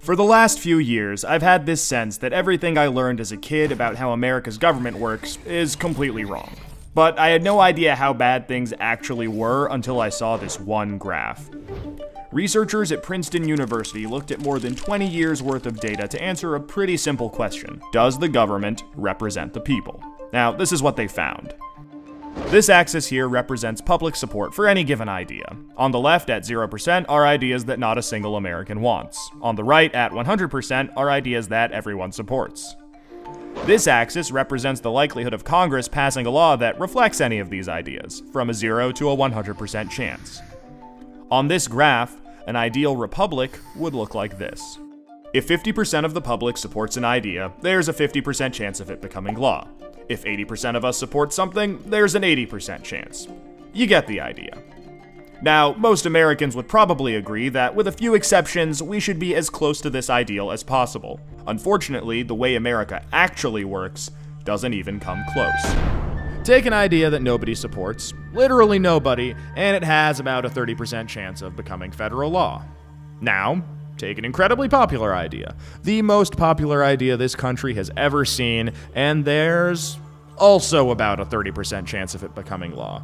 For the last few years, I've had this sense that everything I learned as a kid about how America's government works is completely wrong. But I had no idea how bad things actually were until I saw this one graph. Researchers at Princeton University looked at more than 20 years worth of data to answer a pretty simple question: does the government represent the people? Now, this is what they found. This axis here represents public support for any given idea. On the left, at 0%, are ideas that not a single American wants. On the right, at 100%, are ideas that everyone supports. This axis represents the likelihood of Congress passing a law that reflects any of these ideas, from a 0 to a 100% chance. On this graph, an ideal republic would look like this. If 50% of the public supports an idea, there's a 50% chance of it becoming law. If 80% of us support something, there's an 80% chance. You get the idea. Now, most Americans would probably agree that, with a few exceptions, we should be as close to this ideal as possible. Unfortunately, the way America actually works doesn't even come close. Take an idea that nobody supports, literally nobody, and it has about a 30% chance of becoming federal law. Now, take an incredibly popular idea, the most popular idea this country has ever seen, and there's also about a 30% chance of it becoming law.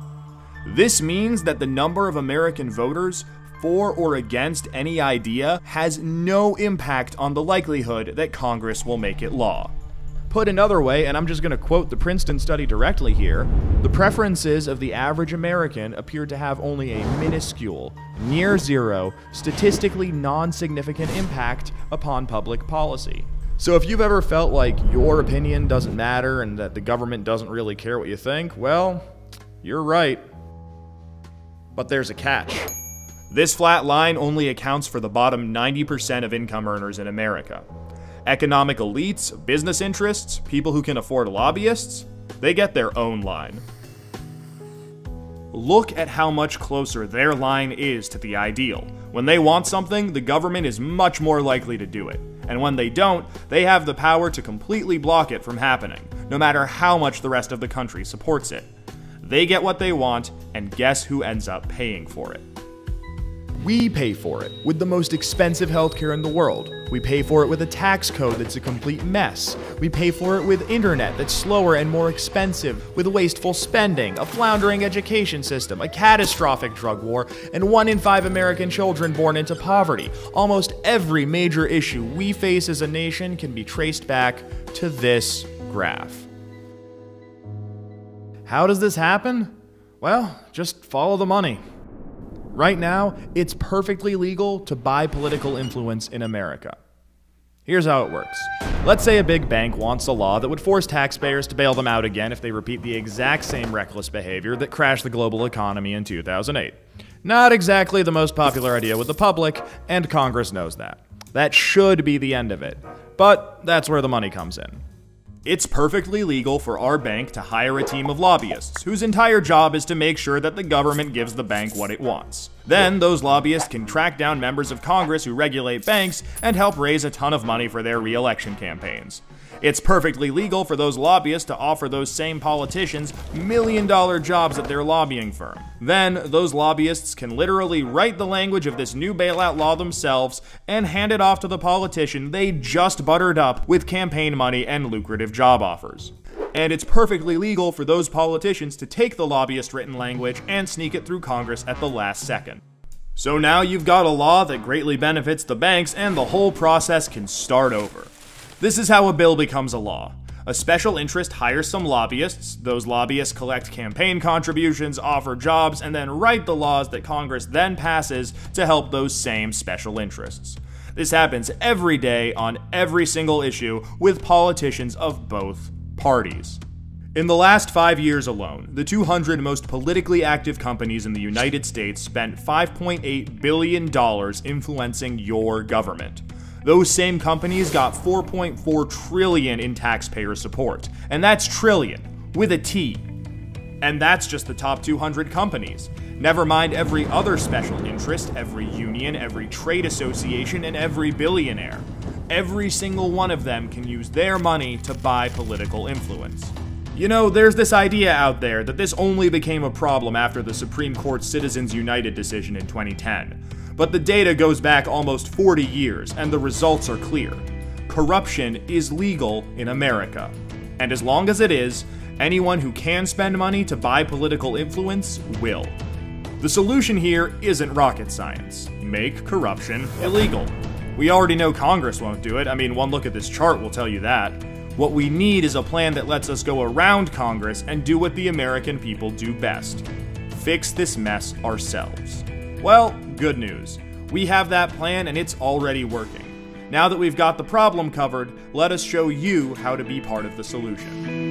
This means that the number of American voters for or against any idea has no impact on the likelihood that Congress will make it law. Put another way, and I'm just going to quote the Princeton study directly here, the preferences of the average American appear to have only a minuscule, near zero, statistically non-significant impact upon public policy. So if you've ever felt like your opinion doesn't matter and that the government doesn't really care what you think, well, you're right. But there's a catch. This flat line only accounts for the bottom 90% of income earners in America. Economic elites, business interests, people who can afford lobbyists, they get their own line. Look at how much closer their line is to the ideal. When they want something, the government is much more likely to do it. And when they don't, they have the power to completely block it from happening, no matter how much the rest of the country supports it. They get what they want, and guess who ends up paying for it? We pay for it with the most expensive healthcare in the world. We pay for it with a tax code that's a complete mess. We pay for it with internet that's slower and more expensive, with wasteful spending, a floundering education system, a catastrophic drug war, and 1 in 5 American children born into poverty. Almost every major issue we face as a nation can be traced back to this graph. How does this happen? Well, just follow the money. Right now, it's perfectly legal to buy political influence in America. Here's how it works. Let's say a big bank wants a law that would force taxpayers to bail them out again if they repeat the exact same reckless behavior that crashed the global economy in 2008. Not exactly the most popular idea with the public, and Congress knows that. That should be the end of it. But that's where the money comes in. It's perfectly legal for our bank to hire a team of lobbyists, whose entire job is to make sure that the government gives the bank what it wants. Then, those lobbyists can track down members of Congress who regulate banks and help raise a ton of money for their re-election campaigns. It's perfectly legal for those lobbyists to offer those same politicians million-dollar jobs at their lobbying firm. Then, those lobbyists can literally write the language of this new bailout law themselves and hand it off to the politician they just buttered up with campaign money and lucrative job offers. And it's perfectly legal for those politicians to take the lobbyist-written language and sneak it through Congress at the last second. So now you've got a law that greatly benefits the banks, and the whole process can start over. This is how a bill becomes a law. A special interest hires some lobbyists, those lobbyists collect campaign contributions, offer jobs, and then write the laws that Congress then passes to help those same special interests. This happens every day on every single issue with politicians of both parties. In the last 5 years alone, the 200 most politically active companies in the United States spent $5.8 billion influencing your government. Those same companies got $4.4 trillion in taxpayer support. And that's trillion, with a T. And that's just the top 200 companies. Never mind every other special interest, every union, every trade association, and every billionaire. Every single one of them can use their money to buy political influence. You know, there's this idea out there that this only became a problem after the Supreme Court's Citizens United decision in 2010. But the data goes back almost 40 years, and the results are clear. Corruption is legal in America. And as long as it is, anyone who can spend money to buy political influence will. The solution here isn't rocket science. Make corruption illegal. We already know Congress won't do it. I mean, one look at this chart will tell you that. What we need is a plan that lets us go around Congress and do what the American people do best. Fix this mess ourselves. Well, good news. We have that plan and it's already working. Now that we've got the problem covered, let us show you how to be part of the solution.